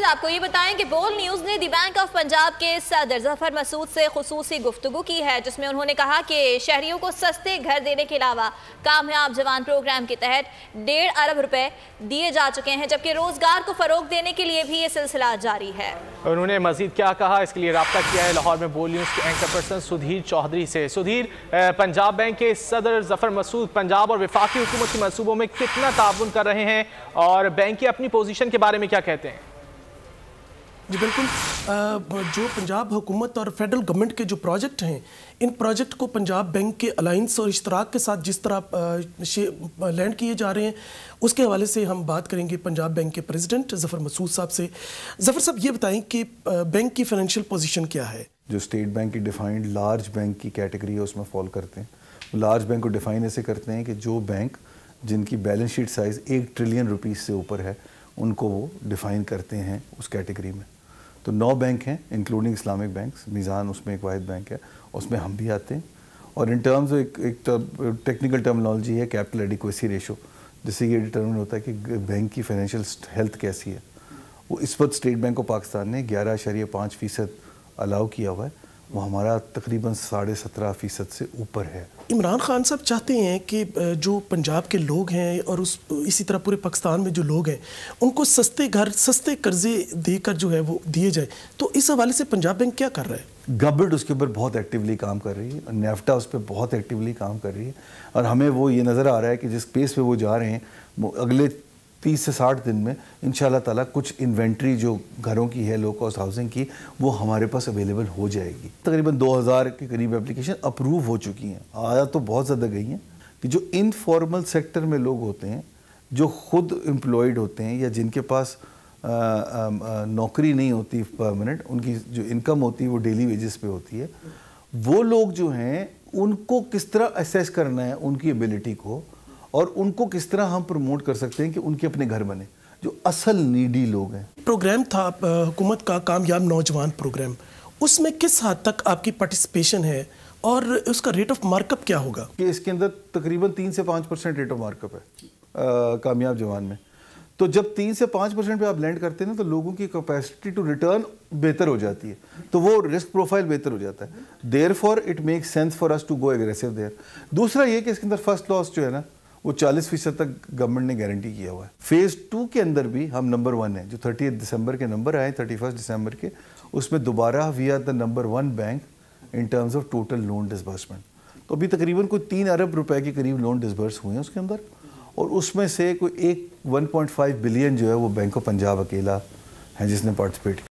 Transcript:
आपको ये बताएं कि बोल न्यूज ने दी बैंक ऑफ पंजाब के सदर जफर मसूद से खुसूसी गुफ्तगू की है, जिसमें उन्होंने कहा कि शहरियों को सस्ते घर देने के अलावा कामयाब जवान प्रोग्राम के तहत 1.5 अरब रुपए दिए जा चुके हैं, जबकि रोजगार को फरोग देने के लिए भी ये सिलसिला जारी है। उन्होंने मजीद क्या कहा, इसके लिए राब्ता किया है लाहौर में बोल न्यूज के एंकर पर्सन सुधीर चौधरी से। सुधीर, पंजाब बैंक के सदर जफर मसूद पंजाब और वफाकी हुकूमत के मनसूबों में कितना ताउन कर रहे हैं और बैंक की अपनी पोजीशन के बारे में क्या कहते हैं? जी बिल्कुल, जो पंजाब हुकूमत और फेडरल गवर्नमेंट के जो प्रोजेक्ट हैं, इन प्रोजेक्ट को पंजाब बैंक के अलाइंस और इश्तराक के साथ जिस तरह लैंड किए जा रहे हैं, उसके हवाले से हम बात करेंगे पंजाब बैंक के प्रेसिडेंट जफर मसूद साहब से। जफर साहब, ये बताएं कि बैंक की फाइनेंशियल पोजीशन क्या है? जो स्टेट बैंक की डिफाइंड लार्ज बैंक की कैटेगरी है उसमें फॉल करते हैं। लार्ज बैंक को डिफाइन ऐसे करते हैं कि जो बैंक जिनकी balance sheet size 1 trillion rupees से ऊपर है, उनको वो डिफ़ाइन करते हैं उस कैटेगरी में। तो 9 बैंक हैं इंक्लूडिंग इस्लामिक बैंक्स, मीज़ान उसमें एक वाहिद बैंक है, उसमें हम भी आते हैं। और इन टर्म्स एक टेक्निकल टर्मिनोलॉजी है कैपिटल एडिक्वेसी रेशो, जिससे ये डिटर्मिन होता है कि बैंक की फाइनेंशियल हेल्थ कैसी है। वो इस वक्त स्टेट बैंक ऑफ पाकिस्तान ने 11.5% अलाउ किया हुआ है, वो हमारा तकरीबन 17.5% से ऊपर है। इमरान खान साहब चाहते हैं कि जो पंजाब के लोग हैं और इसी तरह पूरे पाकिस्तान में जो लोग हैं, उनको सस्ते घर, सस्ते कर्जे देकर जो है वो दिए जाए। तो इस हवाले से पंजाब बैंक क्या कर रहा है? गवर्नमेंट उसके ऊपर बहुत एक्टिवली काम कर रही है, नेफ्टा उस पर बहुत एक्टिवली काम कर रही है, और हमें वो ये नज़र आ रहा है कि जिस पेस पे वो जा रहे हैं, वो अगले 30 से 60 दिन में इंशाल्लाह ताला कुछ इन्वेंट्री जो घरों की है लो कॉस्ट हाउसिंग की, वो हमारे पास अवेलेबल हो जाएगी। तकरीबन 2000 के करीब एप्लीकेशन अप्रूव हो चुकी हैं। आया तो बहुत ज़्यादा गई हैं कि जो इनफॉर्मल सेक्टर में लोग होते हैं, जो खुद एम्प्लॉयड होते हैं या जिनके पास नौकरी नहीं होती परमानेंट, उनकी जो इनकम होती है वो डेली वेजेस पे होती है, वो लोग जो हैं उनको किस तरह असेस करना है उनकी एबिलिटी को, और उनको किस तरह हम प्रमोट कर सकते हैं कि उनके अपने घर बने, जो असल नीडी लोग हैं। प्रोग्राम था हुकूमत का कामयाब नौजवान प्रोग्राम, उसमें किस हद तक आपकी पार्टिसिपेशन है और उसका रेट ऑफ मार्कअप क्या होगा? कि इसके अंदर तकरीबन 3 से 5% रेट ऑफ मार्कअप है कामयाब जवान में। तो जब 3 से 5% पे आप लैंड करते हैं ना, तो लोगों की कैपेसिटी टू रिटर्न बेहतर हो जाती है, तो वो रिस्क प्रोफाइल बेहतर हो जाता है। Therefore it makes sense for us to go aggressive there. दूसरा ये कि इसके अंदर फर्स्ट लॉस जो है ना, वो 40% तक गवर्नमेंट ने गारंटी किया हुआ है। फेज़ 2 के अंदर भी हम नंबर 1 हैं, जो 30 दिसंबर के नंबर आए 31 दिसंबर के, उसमें दोबारा we are the number 1 bank in terms of total loan disbursement. तो अभी तकरीबन कोई 3 अरब रुपए के करीब लोन डिसबर्स हुए हैं उसके अंदर, और उसमें से कोई 1.5 बिलियन जो है वो बैंक ऑफ पंजाब अकेला है जिसने पार्टिसिपेट